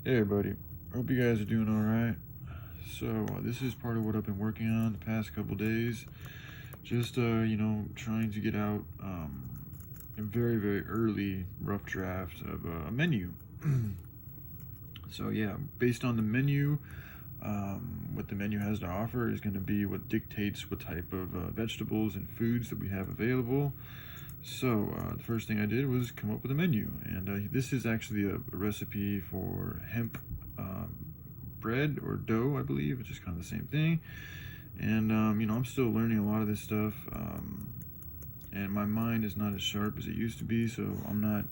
Hey everybody, hope you guys are doing alright. So this is part of what I've been working on the past couple days. Just trying to get out a very early rough draft of a menu. So yeah, based on the menu, what the menu has to offer is going to be what dictates what type of vegetables and foods that we have available. So the first thing I did was come up with a menu, and this is actually a recipe for hemp bread or dough, I believe, which is kind of the same thing. And I'm still learning a lot of this stuff, and my mind is not as sharp as it used to be, so I'm not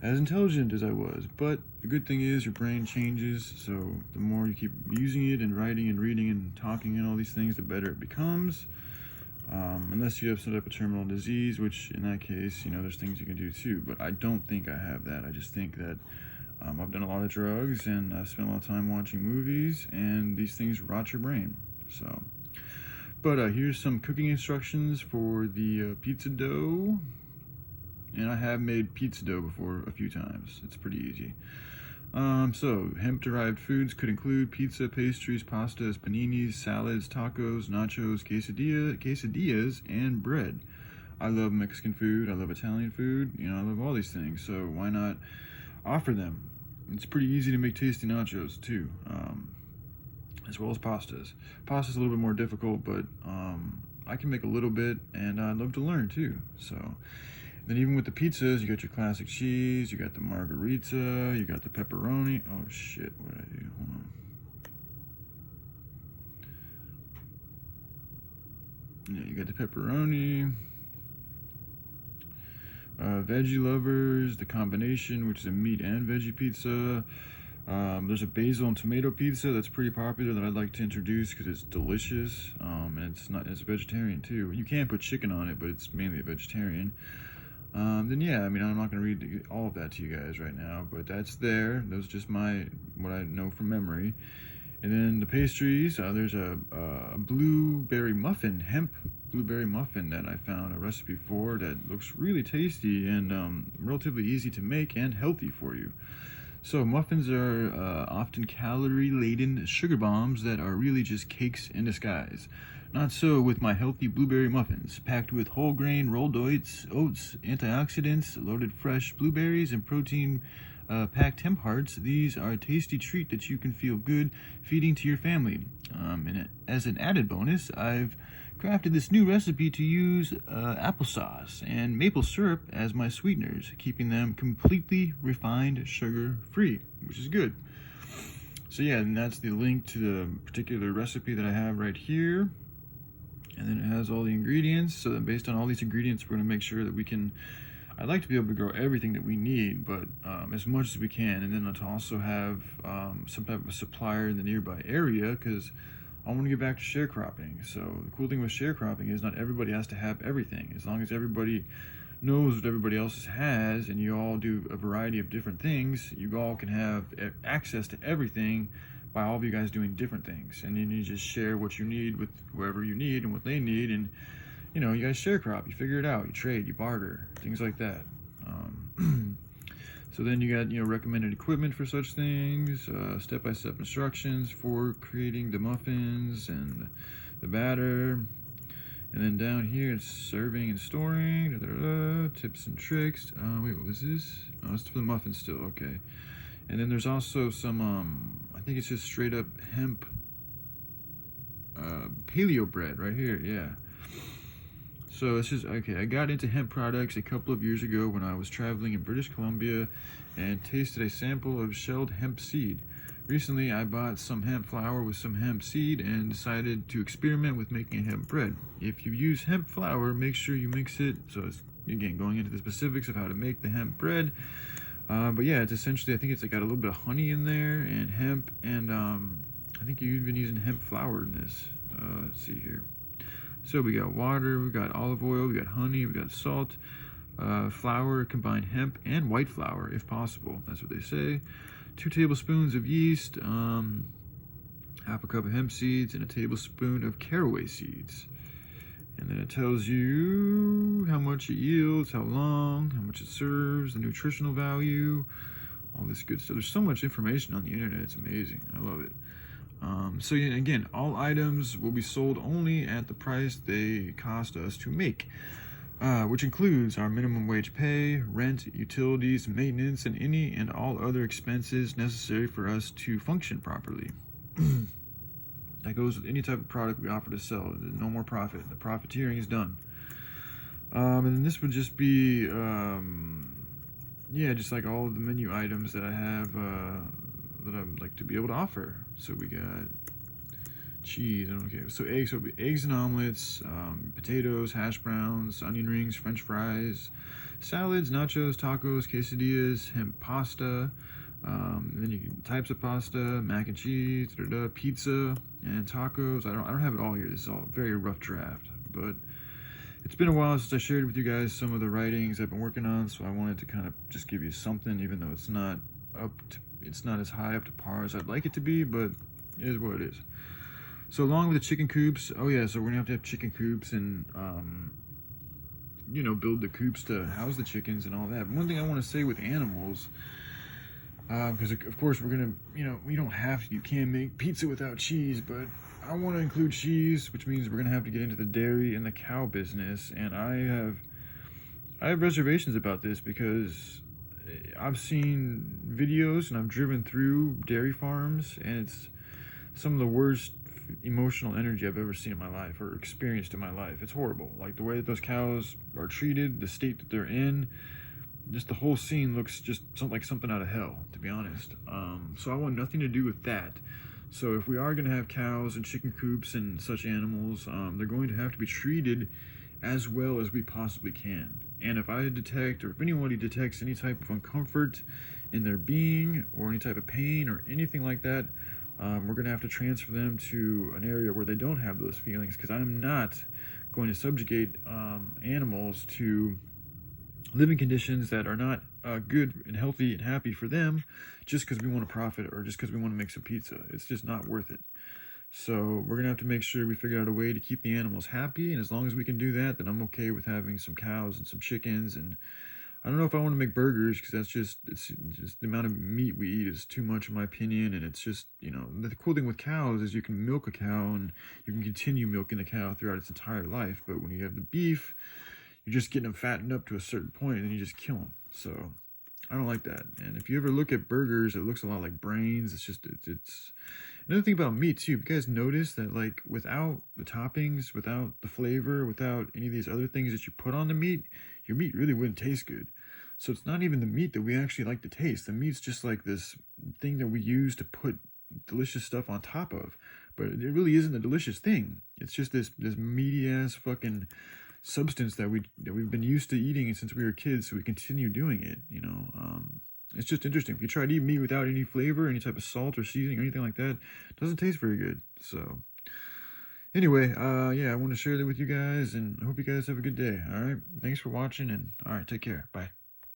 as intelligent as I was. But the good thing is your brain changes, so the more you keep using it and writing and reading and talking and all these things, the better it becomes. Unless you have some type of terminal disease, which in that case, there's things you can do too. But I don't think I have that. I just think that I've done a lot of drugs and I've spent a lot of time watching movies, and these things rot your brain. So, but here's some cooking instructions for the pizza dough. And I have made pizza dough before a few times. It's pretty easy. So hemp-derived foods could include pizza, pastries, pastas, paninis, salads, tacos, nachos, quesadillas, and bread. I love Mexican food. I love Italian food. I love all these things. So why not offer them? It's pretty easy to make tasty nachos too, as well as pastas. Pasta's a little bit more difficult, but I can make a little bit, and I'd love to learn too. So. Then even with the pizzas, you got your classic cheese, you got the margarita, you got the pepperoni. Oh shit, what did I do? Hold on. Yeah, you got the pepperoni. Veggie lovers, the combination, which is a meat and veggie pizza. There's a basil and tomato pizza that's pretty popular that I'd like to introduce because it's delicious. And it's vegetarian too. You can put chicken on it, but it's mainly a vegetarian. Then yeah, I'm not going to read all of that to you guys right now, but that's there. Those are just what I know from memory. And then the pastries, there's a blueberry muffin, hemp blueberry muffin that I found a recipe for that looks really tasty and relatively easy to make and healthy for you. So muffins are often calorie-laden sugar bombs that are really just cakes in disguise. Not so with my healthy blueberry muffins, packed with whole grain rolled oats, antioxidants, loaded fresh blueberries, and protein packed hemp hearts. These are a tasty treat that you can feel good feeding to your family. And as an added bonus, I've crafted this new recipe to use applesauce and maple syrup as my sweeteners, keeping them completely refined sugar free, which is good. So yeah, and that's the link to the particular recipe that I have right here. And then it has all the ingredients. So then based on all these ingredients, we're going to make sure that I'd like to be able to grow everything that we need, but as much as we can. And then to also have some type of a supplier in the nearby area, because I want to get back to sharecropping. So the cool thing with sharecropping is not everybody has to have everything. As long as everybody knows what everybody else has and you all do a variety of different things, you all can have access to everything by all of you guys doing different things. And then you just share what you need with whoever you need and what they need, and you guys sharecrop, you figure it out, you trade, you barter, things like that. So then you got recommended equipment for such things, step-by-step instructions for creating the muffins and the batter. And then down here it's serving and storing, tips and tricks. Wait, what was this? Oh, it's for the muffins still, okay. And then there's also some, I think it's just straight up hemp paleo bread right here, yeah. So it's just, okay, I got into hemp products a couple of years ago when I was traveling in British Columbia and tasted a sample of shelled hemp seed. Recently, I bought some hemp flour with some hemp seed and decided to experiment with making a hemp bread. If you use hemp flour, make sure you mix it. So it's, again, going into the specifics of how to make the hemp bread. But yeah, it's essentially, I think it's got a little bit of honey in there and hemp, and I think you're even using hemp flour in this. Let's see here. So we got water, we got olive oil, we got honey, we got salt, flour, combined hemp and white flour if possible. That's what they say. 2 tablespoons of yeast, half a cup of hemp seeds, and a tablespoon of caraway seeds. And then it tells you how much it yields, how long, how much it serves, the nutritional value, all this good stuff. There's so much information on the internet. It's amazing. I love it. So yeah, again, all items will be sold only at the price they cost us to make, which includes our minimum wage pay, rent, utilities, maintenance, and any and all other expenses necessary for us to function properly. That goes with any type of product we offer to sell. No more profit. The profiteering is done. And then this would just be, yeah, just like all of the menu items that I have, that I'd like to be able to offer. So we got cheese, okay, so eggs, so it'll be eggs and omelets, potatoes, hash browns, onion rings, french fries, salads, nachos, tacos, quesadillas, hemp pasta, and then you can types of pasta, mac and cheese, pizza, and tacos. I don't have it all here. This is all a very rough draft, but it's been a while since I shared with you guys some of the writings I've been working on, so I wanted to kind of just give you something, even though it's not as high up to par as I'd like it to be, but it is what it is. So along with the chicken coops, oh yeah, so we're gonna have to have chicken coops and you know, build the coops to house the chickens and all that. But one thing I want to say with animals, because of course we're gonna, you know, we don't have to, you can't make pizza without cheese, but I want to include cheese, which means we're gonna have to get into the dairy and the cow business, and I have reservations about this because I've seen videos and I've driven through dairy farms, and it's some of the worst emotional energy I've ever seen in my life or experienced in my life. It's horrible. Like the way that those cows are treated, the state that they're in, just the whole scene looks just like something out of hell, to be honest. So I want nothing to do with that. So if we are going to have cows and chicken coops and such animals, they're going to have to be treated as well as we possibly can. And if I detect, or if anybody detects any type of uncomfort in their being or any type of pain or anything like that, we're going to have to transfer them to an area where they don't have those feelings, because I'm not going to subjugate animals to living conditions that are not good and healthy and happy for them just because we want to profit or just because we want to make some pizza. It's just not worth it. So we're going to have to make sure we figure out a way to keep the animals happy, and as long as we can do that, then I'm okay with having some cows and some chickens. And I don't know if I want to make burgers, because it's just the amount of meat we eat is too much in my opinion. And it's just, you know, the cool thing with cows is you can milk a cow and you can continue milking the cow throughout its entire life. But when you have the beef, you're just getting them fattened up to a certain point and then you just kill them. So I don't like that. And if you ever look at burgers, it looks a lot like brains. It's just, it's another thing about meat too. You guys notice that, like, without the toppings, without the flavor, without any of these other things that you put on the meat, your meat really wouldn't taste good. So it's not even the meat that we actually like to taste. The meat's just like this thing that we use to put delicious stuff on top of. But it really isn't a delicious thing. It's just this meaty ass fucking substance that we've been used to eating since we were kids, so we continue doing it, you know. It's just interesting. If you try to eat meat without any flavor, any type of salt or seasoning or anything like that, it doesn't taste very good. So anyway, yeah, I want to share that with you guys, and I hope you guys have a good day. All right, thanks for watching, and all right, take care. Bye.